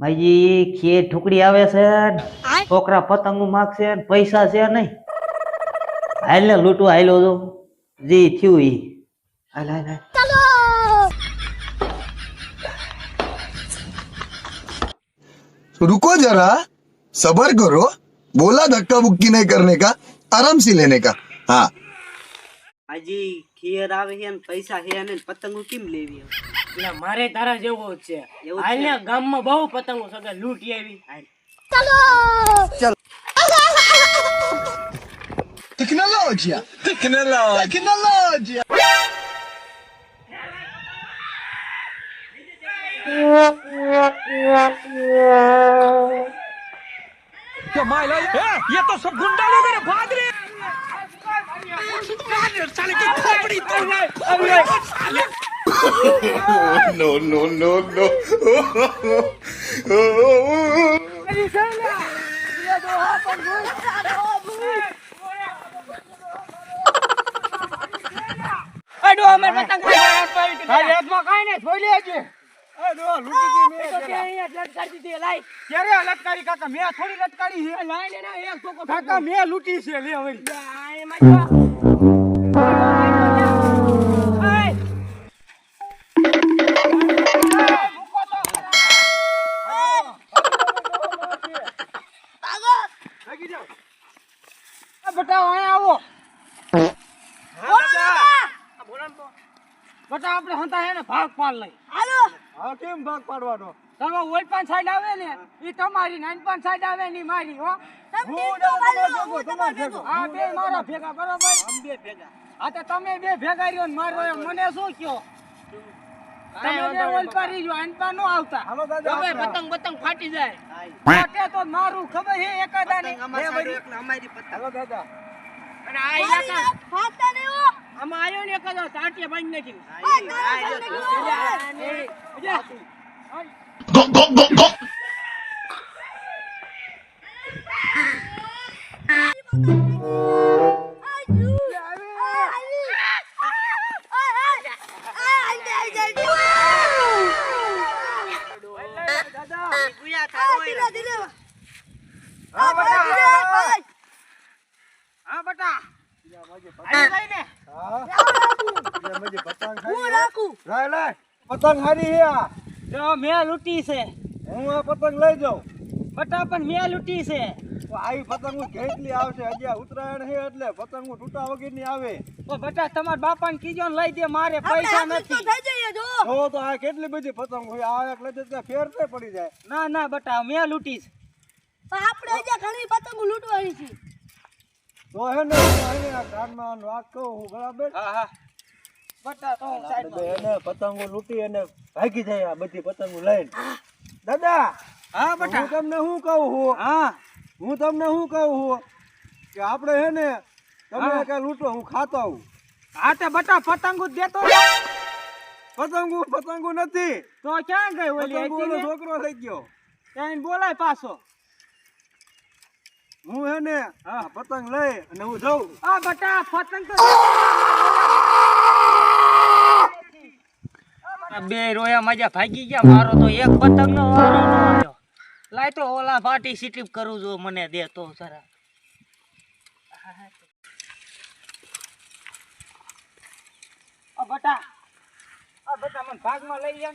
માજી ખીર ઠુકડી આવે છે છોકરા પતંગો માગશે પૈસા છે નહીં હાલ ને લૂંટવા હાલો તો જી થયું ઈ હાલ હાલ હાલ रुको जरा सबर करो बोला धक्का बुक्की नहीं करने का आराम से लेने का हाँ માજી ખીર આવે છે ને પૈસા છે ને પતંગો કેમ લેવી એટલે મારે તારા જેવો જ છે એવું હાલ છે? ને ગામમાં બહુ પતંગો સગા લૂંટી આવી હાલ. टेक्नोलॉजिया टेक्नोलॉजिया ये तो सब गुंडा लोग हैं भाग रहे साले की खोपड़ी नो नो नो नो અડો અમે પતંગ ખાઈ હાથમાં કાઈ ને થોઈ લેજે લટકાડી દે લાઈ ક્યારે લટકારી કાકા મેં થોડી લટકારી છે લાઈ ને એક છોકો કાકા મેં લૂંટી છે લે હવે લાઈ માં બટા અહીંયા આવો બટા આપણે હંતા હે ને ભાગ પાડ લઈ હા કેમ ભાગ પાડવાનો તમે ઓલપાન સાઈડ આવે ને ઈ તમારી નાનપાન સાઈડ આવે ને ઈ મારી હો હા બે મારા ભેગા બરોબર આમ બે ભેગા હા તો તમે બે ભેગા રહ્યો ને મારો એમ મને શું કયો તમે બે ઓલપારી જો આનપા નો આવતા હાલો દાદા હવે પતંગ પતંગ ફાટી જાય ફાટે તો મારું ખબર હે એકાદા ને અમારી પતંગ હાલો દાદા અને આ ઇલાકા આમાં આયો ને કદો તાટિયા બાંધી નાખી હા બટા પતંગ હારી હે આ જો મેં લૂંટી છે હું આ પતંગ લઈ જાઉં બટા પણ મેં લૂંટી છે તો આવી પતંગો કેટલી આવશે હજી આ ઉત્તરાયણ છે એટલે પતંગો તૂટા વગરની આવે ઓ બટા તમાર બાપાને કીજો ને લઈ દે મારે પૈસા નથી જો તો આ કેટલી બધી પતંગો છે આ એક લઈ દે ત્યાં ફેર નહીં પડી જાય ના ના બટા મેં લૂંટી છે આપણે અહીંયા ઘણી પતંગો લૂંટવાની છે તો હે ને આ કાનમાં વાત કહું હું બરાબર હા હા બટા તો સાઈડ એને પતંગો લૂંટી અને ભાગી જાય આ બધી પતંગો લઈને દાદા હા હું તમને શું કહું હું હા હું તમને શું કહું હું કે આપણે હે ને તમે કઈ લૂંટો હું ખાતો આવું હા તે બટા પતંગો જ દેતો પતંગો નથી તો ક્યાં ગઈ ઓલી પતંગો હતી ઓલો ને? છોકરો થઈ ગયો એને બોલાય પાછો હું હે ને હા પતંગ લઈ અને હું જાઉં આ બટા પતંગ તો આ બે રોયા મજા ભાગી ગયા મારો તો એક પતંગ નો વારો ન આવ્યો લાય તો ઓલા પાર્ટી સિટીપ કરું જો મને દે તો જરા આ બટા મને ભાગમાં લઈ લે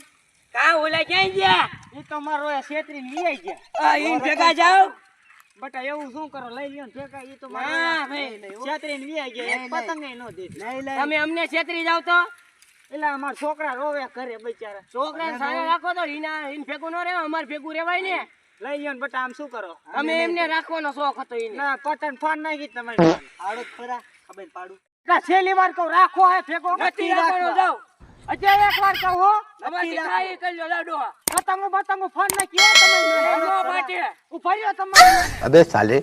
કા ઓલા ક્યાં ગયા ઈ તો મારો એ છેતરીને લઈ આવી ગયા આ ઈ ભેગા જાવ બટા એવું શું કરો લઈ લ્યો ને ભેગા ઈ તો મારા છેતરીને લઈ આવી ગયા એક પતંગે નો દે તમે અમને છેતરી જાવ તો એટલે અમાર છોકરા રોવે કરે બિચારા છોકરાને સારે રાખો તો ઈન ભેગું ન રહેવાય અમાર ભેગું રહેવાય ને લઈ લ્યો ને બટા આમ શું કરો અમે એમને રાખવાનો શોખ હતો ઈને ના પતંગ ફાન નાખી તમારી આડો ખરા ખબર પાડું છેલ્લી વાર કહું રાખો હે ભેગો નથી રાખવાનો જાવ અત્યારે એક વાર કહું હો અમારી ખાઈ કરી લો લાડો પતંગો ફાન નાખ્યો તમે ઉભા રહ્યો તમે अबे साले